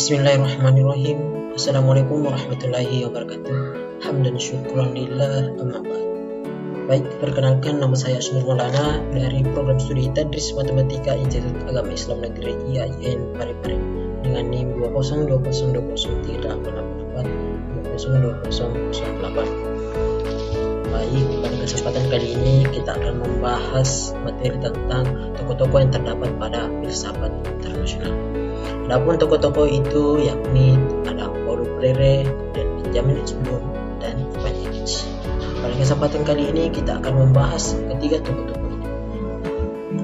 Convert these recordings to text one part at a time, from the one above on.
Bismillahirrahmanirrahim. Assalamualaikum warahmatullahi wabarakatuh. Hamdan syukran lillah, amma ba'd. Baik, perkenalkan, nama saya Asnur Maulana dari program studi Tadris Matematika Institut Agama Islam Negeri IAIN Parepare dengan NIM 202020384 Baik, pada kesempatan kali ini kita akan membahas materi tentang tokoh-tokoh yang terdapat pada filsafat internasional. Adapun tokoh-tokoh itu yakni ada Paulo Freire dan Benjamin Bloom dan Ivan Illich. Pada kesempatan kali ini kita akan membahas ketiga tokoh-tokoh ini.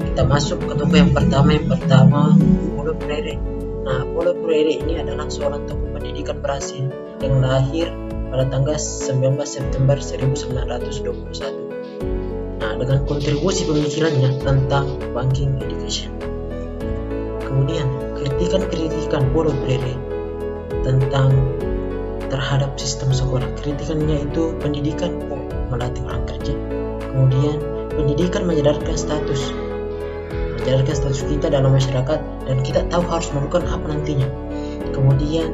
Kita masuk ke tokoh yang pertama Paulo Freire. Paulo Freire ini adalah seorang tokoh pendidikan Brasil yang lahir pada tanggal 19 September 1921. Dengan kontribusi pemikirannya tentang banking education. Kemudian kritikan Paulo Freire tentang terhadap sistem sekolah. Kritikannya itu pendidikan melatih orang kerja. Kemudian pendidikan menyadarkan status kita dalam masyarakat dan kita tahu harus melakukan apa nantinya. Kemudian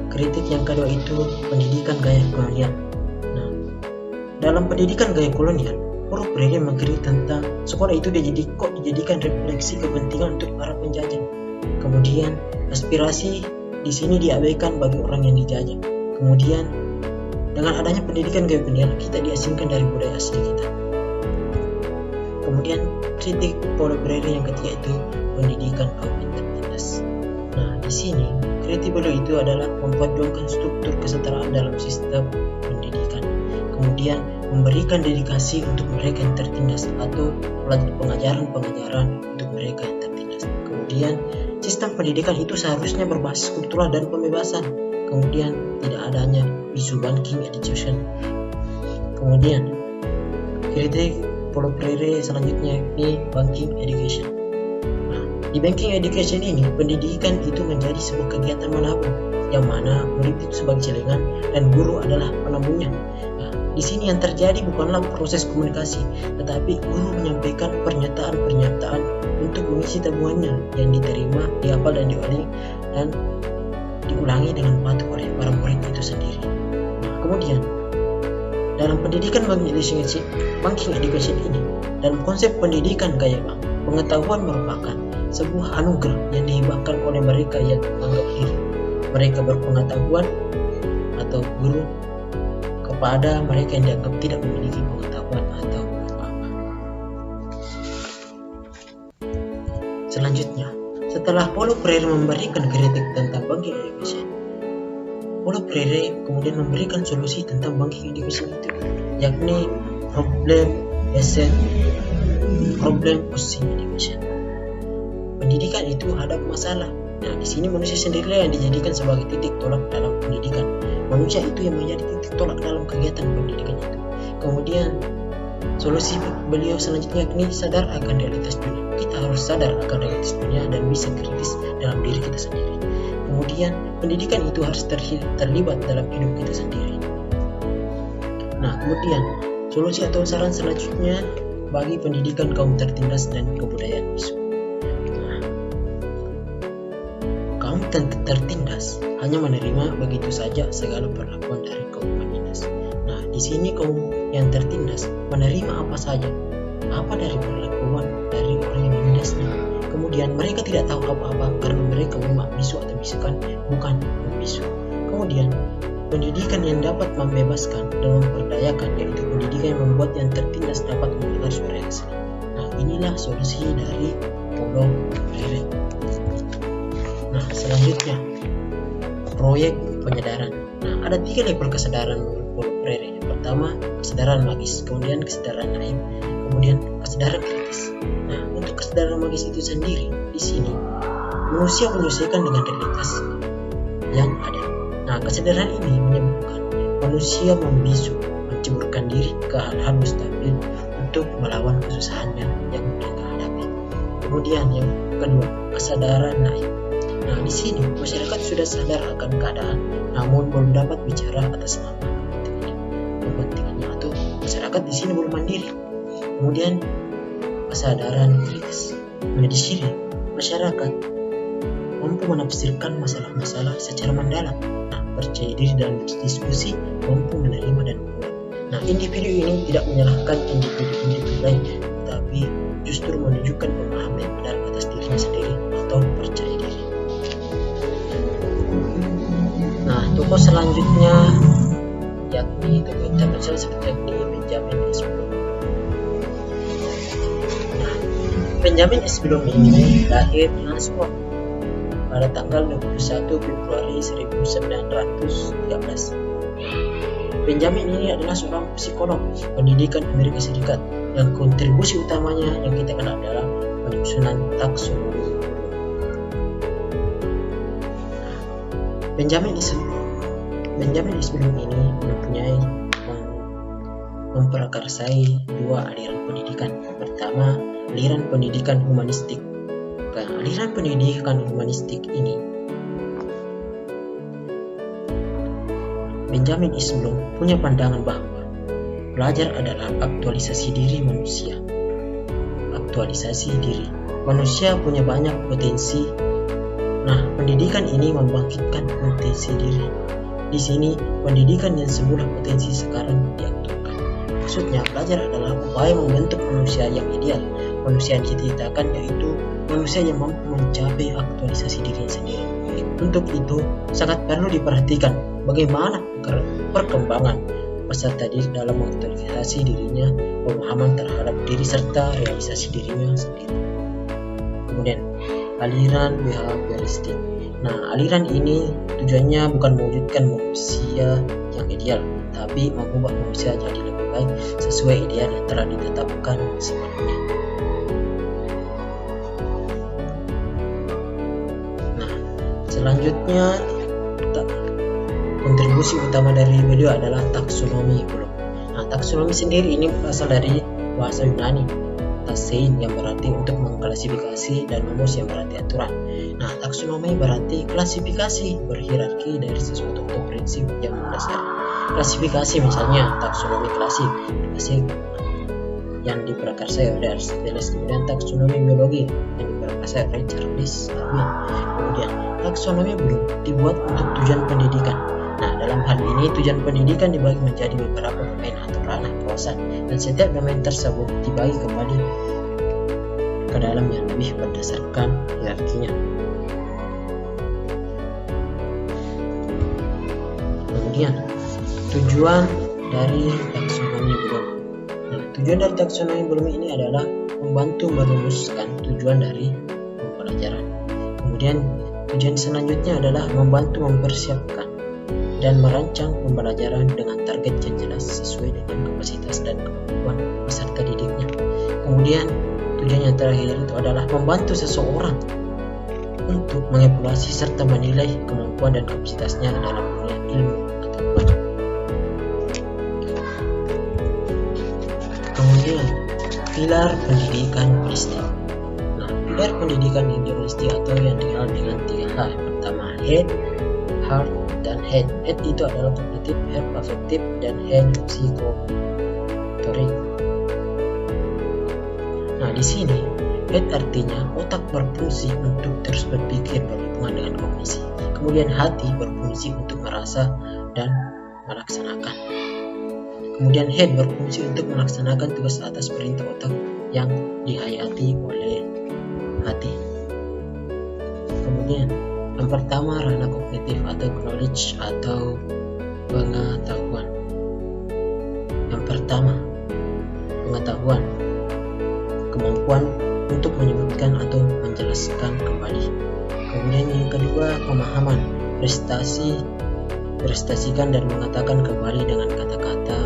kritik yang kedua itu pendidikan gaya kolonial. Dalam pendidikan gaya kolonial, Paulo Freire mengkritik tentang sekolah itu dijadikan refleksi kepentingan untuk para penjajah. Kemudian aspirasi di sini diabaikan bagi orang yang dijajah. Kemudian dengan adanya pendidikan gaya kolonial, kita diasingkan dari budaya asli kita. Kemudian kritik Paulo Freire yang ketiga itu pendidikan kaum tertindas. Di sini kritik beliau itu adalah memperjuangkan struktur kesetaraan dalam sistem pendidikan. Kemudian memberikan dedikasi untuk mereka yang tertindas atau pengajaran untuk mereka yang tertindas. Kemudian sistem pendidikan itu seharusnya berbasis kultural dan pembebasan. Kemudian tidak adanya isu banking education. Kemudian kritik Paulo Freire selanjutnya ini banking education. Di banking education ini pendidikan itu menjadi sebuah kegiatan menabung, yang mana murid itu sebagai celengan dan guru adalah penabungnya. Di sini yang terjadi bukanlah proses komunikasi, tetapi guru menyampaikan pernyataan-pernyataan untuk mengisi tabungannya yang diterima, dihafal dan diulangi dengan patuh oleh para murid itu sendiri. Kemudian dalam pendidikan banking education ini, dalam konsep pendidikan gaya bank, pengetahuan merupakan sebuah anugerah yang dihibahkan oleh mereka yang menganggap diri mereka berpengetahuan atau guru kepada mereka yang dianggap tidak memiliki pengetahuan atau apa-apa. Selanjutnya, setelah Paulo Freire memberikan kritik tentang banking education, Paulo Freire kemudian memberikan solusi tentang banking education itu, yakni problem posing education. Pendidikan itu ada masalah. Di sini manusia sendirilah yang dijadikan sebagai titik tolak dalam pendidikan. Manusia itu yang menjadi titik tolak dalam kegiatan pendidikan itu. Kemudian solusi beliau selanjutnya yakni sadar akan realitas dunia. Kita harus sadar akan realitas dunia dan bisa kritis dalam diri kita sendiri. Kemudian pendidikan itu harus terlibat dalam hidup kita sendiri. Kemudian solusi atau saran selanjutnya bagi pendidikan kaum tertindas dan kebudayaan bisu. Kaum tertindas hanya menerima begitu saja segala perlakuan dari kaum penindas. Di sini kaum yang tertindas menerima apa saja, apa dari perlakuan dari orang yang menindasnya. Kemudian mereka tidak tahu apa-apa karena mereka memang bisu atau bisukan, bukan membisu. Kemudian pendidikan yang dapat membebaskan dan memperdayakan, yaitu pendidikan yang membuat yang tertindas dapat mendengar suara yang asli. Inilah solusi dari Paulo Freire. Selanjutnya, proyek penyadaran. Ada 3 level kesadaran menurut Paulo Freire. Yang pertama, kesadaran magis, kemudian kesadaran naif, kemudian kesadaran kritis. Untuk kesadaran magis itu sendiri, di sini manusia menyesuaikan dengan realitas yang ada. Kesadaran ini menyebutkan manusia membisu, menceburkan diri ke hal-hal mustabil untuk melawan kesusahannya yang mereka hadapi. Kemudian yang kedua, kesadaran naif. Di sini masyarakat sudah sadar akan keadaan, namun belum dapat bicara atas nama kepentingannya, atau masyarakat di sini belum mandiri. Kemudian kesadaran kritis. Di sini masyarakat mampu menafsirkan masalah-masalah secara mendalam. Nah, percaya diri dalam berdiskusi, mampu menerima dan membuat. Nah, individu ini tidak menyalahkan individu lain, tapi justru menunjukkan pemahaman yang benar atas dirinya sendiri atau percaya diri. Nah, tokoh selanjutnya yakni tokoh internasional seperti Benjamin S. Bloom. Nah, Benjamin S. Bloom ini lahir di Nassau pada tanggal 21 Februari 1913. Benjamin ini adalah seorang psikolog pendidikan Amerika Serikat yang kontribusi utamanya yang kita kenal adalah penyusunan taksonomi. Benjamin S. Bloom ini memprakarsai dua aliran pendidikan. Pertama, aliran pendidikan humanistik. Aliran pendidikan humanistik ini, Benjamin S. Bloom punya pandangan bahwa belajar adalah aktualisasi diri manusia. Aktualisasi diri. Manusia punya banyak potensi. Nah, pendidikan ini membangkitkan potensi diri. Di sini, pendidikan yang semula potensi sekarang diaktifkan. Maksudnya, belajar adalah upaya membentuk manusia yang ideal. Manusia yang diciptakan yaitu manusia yang mampu mencapai aktualisasi dirinya sendiri. Untuk itu, sangat perlu diperhatikan bagaimana perkembangan peserta diri dalam mengaktualisasi dirinya, pemahaman terhadap diri serta realisasi dirinya sendiri. Kemudian, aliran behavioristik. Nah, aliran ini tujuannya bukan mewujudkan manusia yang ideal, tapi mengubah manusia jadi lebih baik sesuai ideal yang telah ditetapkan sebelumnya. Nah, selanjutnya kontribusi utama dari beliau adalah taksonomi Bloom. Nah, taksonomi sendiri ini berasal dari bahasa Yunani, tasein yang berarti untuk mengklasifikasi dan nomos yang berarti aturan. Nah, taksonomi berarti klasifikasi berhierarki dari sesuatu atau prinsip yang mendasar. Klasifikasi misalnya taksonomi klasik yang diprakarsai oleh Aristoteles, kemudian taksonomi biologi yang diprakarsai oleh Charles Darwin. Kemudian taksonomi Bloom dibuat untuk tujuan pendidikan. Nah, dalam hal ini tujuan pendidikan dibagi menjadi beberapa domain atau ranah kawasan, dan setiap domain tersebut dibagi kembali ke dalam yang lebih berdasarkan hierarkinya. Kemudian tujuan dari taksonomi Bloom. Nah, tujuan dari taksonomi Bloom ini adalah membantu merumuskan tujuan dari pembelajaran. Kemudian tujuan selanjutnya adalah membantu mempersiapkan dan merancang pembelajaran dengan target yang jelas sesuai dengan kapasitas dan kemampuan peserta didiknya. Kemudian tujuan yang terakhir itu adalah membantu seseorang untuk mengevaluasi serta menilai kemampuan dan kapasitasnya dalam dunia ilmu pengetahuan. Kemudian pilar pendidikan holistik. Nah, pilar pendidikan holistik atau yang dikenal dengan 3H. Pertama, head, heart, dan head. Head itu adalah kognitif, heart affektif, dan hand psikomotorik. Nah, di sini head artinya otak berfungsi untuk terus berpikir berhubungan dengan kognisi. Kemudian hati berfungsi untuk merasa dan melaksanakan. Kemudian head berfungsi untuk melaksanakan tugas atas perintah otak yang dihayati oleh hati. Kemudian yang pertama, ranah kognitif atau knowledge atau pengetahuan. Yang pertama, pengetahuan, kemampuan untuk menyebutkan atau menjelaskan kembali. Kemudian yang kedua, pemahaman, prestasikan dan mengatakan kembali dengan kata-kata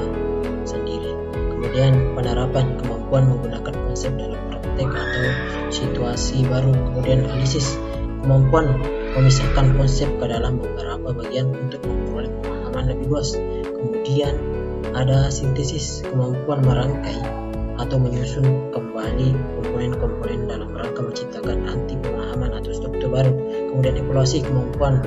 sendiri. Kemudian penerapan, kemampuan menggunakan konsep dalam praktek atau situasi baru. Kemudian analisis, kemampuan memisahkan konsep ke dalam beberapa bagian untuk memperoleh pemahaman lebih luas. Kemudian ada sintesis, kemampuan merangkai atau menyusun kembali komponen-komponen dalam rangka menciptakan anti pemahaman atau struktur baru. Kemudian evaluasi, kemampuan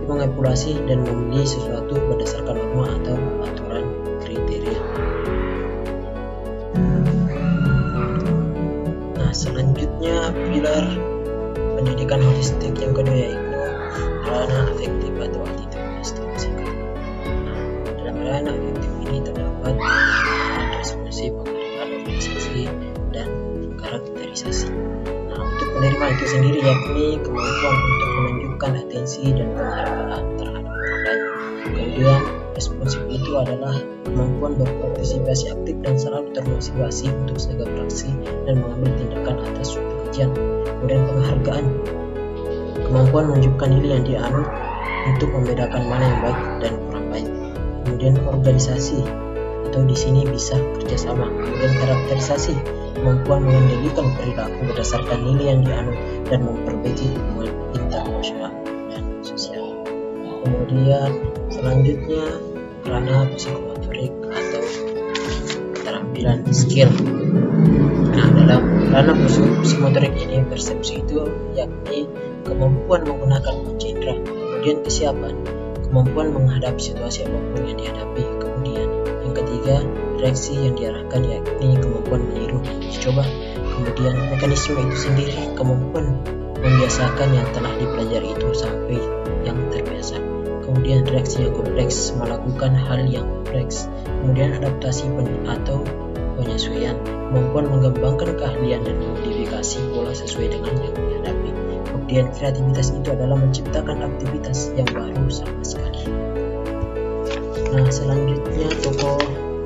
mengevaluasi dan memilih sesuatu berdasarkan norma atau aturan kriteria. Nah, selanjutnya pilar pendidikan holistik yang kedua yaitu sarana afektif atau attitudinal stimulation. Nah, dalam sarana afektif ini terdapat responsif, penghargaan, organisasi, dan karakterisasi. Nah, untuk penerimaan itu sendiri yakni kemampuan untuk menunjukkan atensi dan penghargaan terhadap orang lain. Kemudian responsif itu adalah kemampuan berpartisipasi aktif dan selalu termotivasi untuk segala beraksi dan mengambil tindakan atas suatu kajian. Kemudian penghargaan, kemampuan menunjukkan nilai yang dianut untuk membedakan mana yang baik dan kurang baik. Kemudian organisasi, atau di sini bisa kerjasama. Kemudian karakterisasi, kemampuan mengendalikan perilaku berdasarkan nilai yang dianut dan memperbaiki hubungan internasional dan sosial. Kemudian selanjutnya ranah psikomotorik atau keterampilan skill. Nah, dalam ranah psikomotorik ini persepsi itu yakni kemampuan menggunakan panca indera, kemudian kesiapan, kemampuan menghadapi situasi apapun yang dihadapi, kemudian yang ketiga reaksi yang diarahkan yakni kemampuan meniru dan dicoba, kemudian mekanisme itu sendiri kemampuan membiasakan yang telah dipelajari itu sampai yang terbiasa, kemudian reaksi yang kompleks melakukan hal yang kompleks, kemudian adaptasi atau penyesuaian, kemampuan mengembangkan keahlian dan memodifikasi pola sesuai dengan yang dihadapi. Kemudian kreativitas itu adalah menciptakan aktivitas yang baru sama sekali. Nah, selanjutnya tokoh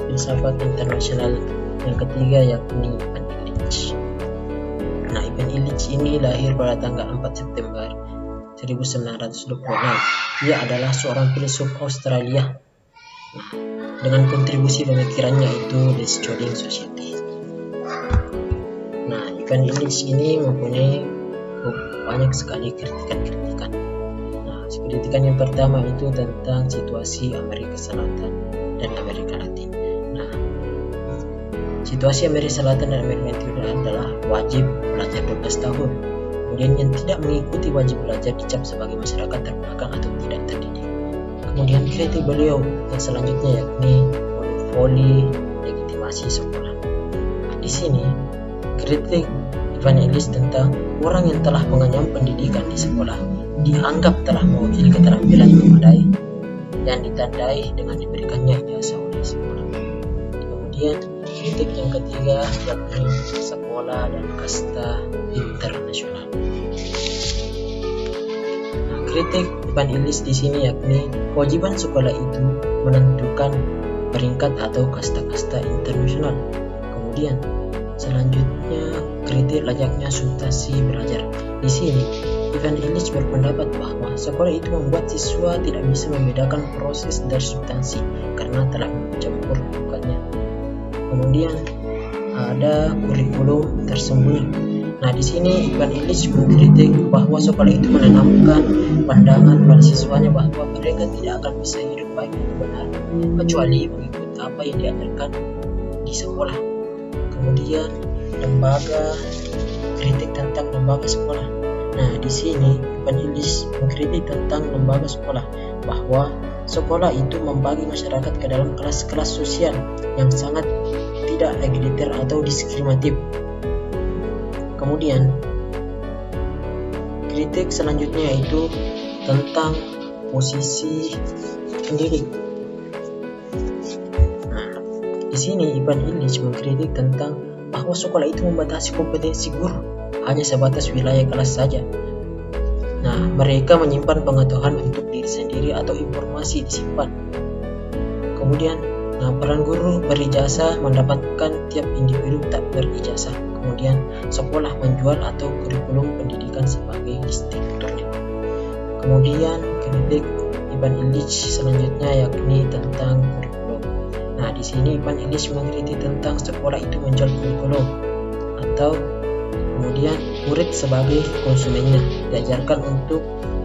filsafat internasional yang ketiga yakni Ivan Illich. Nah, Ivan Illich ini lahir pada tanggal 4 September 1926. Ia adalah seorang filsuf Australia. Nah, dengan kontribusi pemikirannya itu The Studying Society. Nah, Ivan Illich ini mempunyai banyak sekali kritikan. Nah, kritikan yang pertama itu tentang situasi Amerika Selatan dan Amerika Latin. Nah, situasi Amerika Selatan dan Amerika Latin adalah wajib belajar 12 tahun. Kemudian yang tidak mengikuti wajib belajar dicap sebagai masyarakat terbelakang atau tidak terdidik. Kemudian kritik beliau yang selanjutnya yakni monopoli legitimasi sekolah. Nah, di sini kritik Ivan Illich tentang orang yang telah mengenyam pendidikan di sekolah dianggap telah mewakili keterampilan memadai yang ditandai dengan diberikannya ijazah oleh sekolah. Kemudian kritik yang ketiga yakni sekolah dan kasta internasional. Nah, kritik Ivan Illich di sini yakni kewajiban sekolah itu menentukan peringkat atau kasta-kasta internasional. Kemudian selanjutnya kritik layaknya substansi belajar. Di sini Ivan Illich berpendapat bahwa sekolah itu membuat siswa tidak bisa membedakan proses dari substansi karena telah mencampur bukannya. Kemudian ada kurikulum tersembunyi. Nah, di sini Ivan Illich mengkritik bahwa sekolah itu menanamkan pandangan pada siswanya bahwa mereka tidak akan bisa hidup baik dan benar kecuali mengikut apa yang diajarkan di sekolah. Kemudian kritik tentang lembaga sekolah. Nah, di sini Ivan Illich mengkritik tentang lembaga sekolah bahwa sekolah itu membagi masyarakat ke dalam kelas-kelas sosial yang sangat tidak egaliter atau diskriminatif. Kemudian kritik selanjutnya yaitu tentang posisi pendidik. Nah, di sini Ivan Illich mengkritik tentang bahwa sekolah itu membatasi kompetensi guru hanya sebatas wilayah kelas saja. Nah, mereka menyimpan pengetahuan untuk diri sendiri atau informasi disimpan. Kemudian, peran guru berijazah mendapatkan tiap individu tak berijazah. Kemudian, sekolah menjual atau kurikulum pendidikan sebagai instrukturnya. Kemudian, kritik Ivan Illich selanjutnya yakni tentang kurikulum. Nah, di sini Ivan Illich mengkritik tentang sekolah itu menjual kurikulum atau kemudian murid sebagai konsumennya diajarkan untuk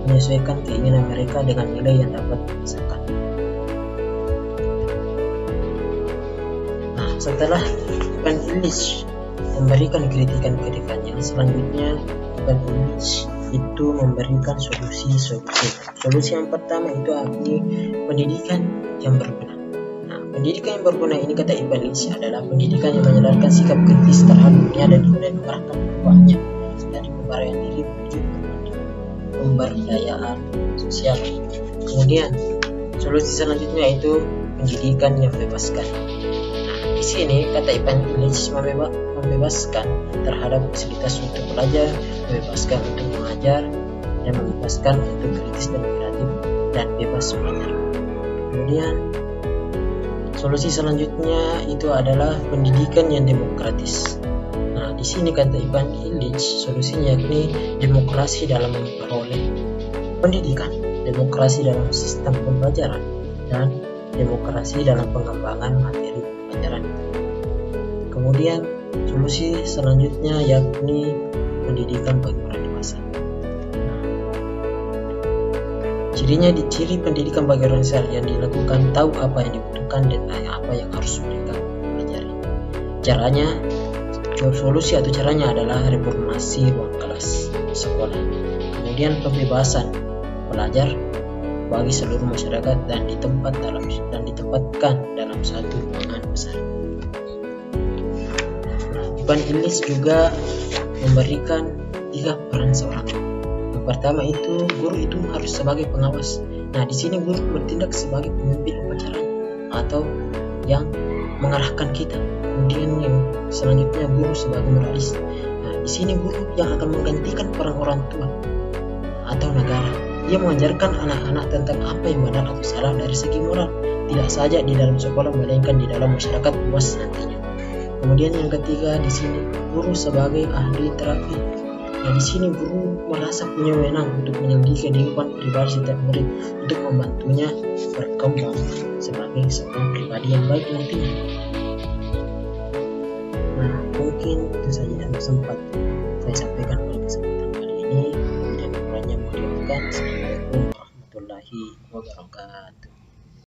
menyesuaikan keinginan mereka dengan nilai yang dapat dipaksakan. Nah, setelah Ivan Illich memberikan kritikannya, selanjutnya Ivan Illich itu memberikan solusi. Solusi yang pertama itu yakni pendidikan yang berguna. Nah, pendidikan yang berguna ini kata Ivan Illich adalah pendidikan yang menyadarkan sikap kritis terhadap dunia dan kemudian mengarahkan perubahannya dari pembaraian diri menuju pemberdayaan sosial. Kemudian solusi selanjutnya itu pendidikan yang membebaskan. Nah, di sini kata Ivan Illich membebaskan terhadap fasilitas untuk belajar, membebaskan untuk mengajar, dan membebaskan untuk kritis dan kreatif dan bebas belajar. Kemudian solusi selanjutnya itu adalah pendidikan yang demokratis. Nah, di sini kata Ivan Illich solusinya yakni demokrasi dalam memperoleh pendidikan, demokrasi dalam sistem pembelajaran, dan demokrasi dalam pengembangan materi pembelajaran. Kemudian solusi selanjutnya yakni pendidikan bagi orang dewasa. Ciri pendidikan bagi orang dewasa yang dilakukan tahu apa yang dibutuhkan dan apa yang harus mereka pelajari. Solusi atau caranya adalah reformasi ruang kelas sekolah. Kemudian pembebasan pelajar bagi seluruh masyarakat dan ditempatkan dalam satu ruangan besar. Ivan Illich juga memberikan 3 peran seorang guru. Yang pertama itu guru itu harus sebagai pengawas. Nah, di sini guru bertindak sebagai pemimpin upacara atau yang mengarahkan kita. Kemudian yang selanjutnya guru sebagai moralis. Nah, di sini guru yang akan menggantikan peran orang tua atau negara. Ia mengajarkan anak-anak tentang apa yang benar atau salah dari segi moral, tidak saja di dalam sekolah melainkan di dalam masyarakat luas nantinya. Kemudian yang ketiga di sini guru sebagai ahli terapi. Nah, di sini guru merasa punya wewenang untuk menyelidiki kehidupan pribadi setiap murid untuk membantunya berkembang sebagai seorang pribadi yang baik nantinya. Nah, mungkin itu saja yang sempat saya sampaikan pada kesempatan kali ini. Dan kurangnya mohon dimaafkan. Assalamualaikum warahmatullahi wabarakatuh.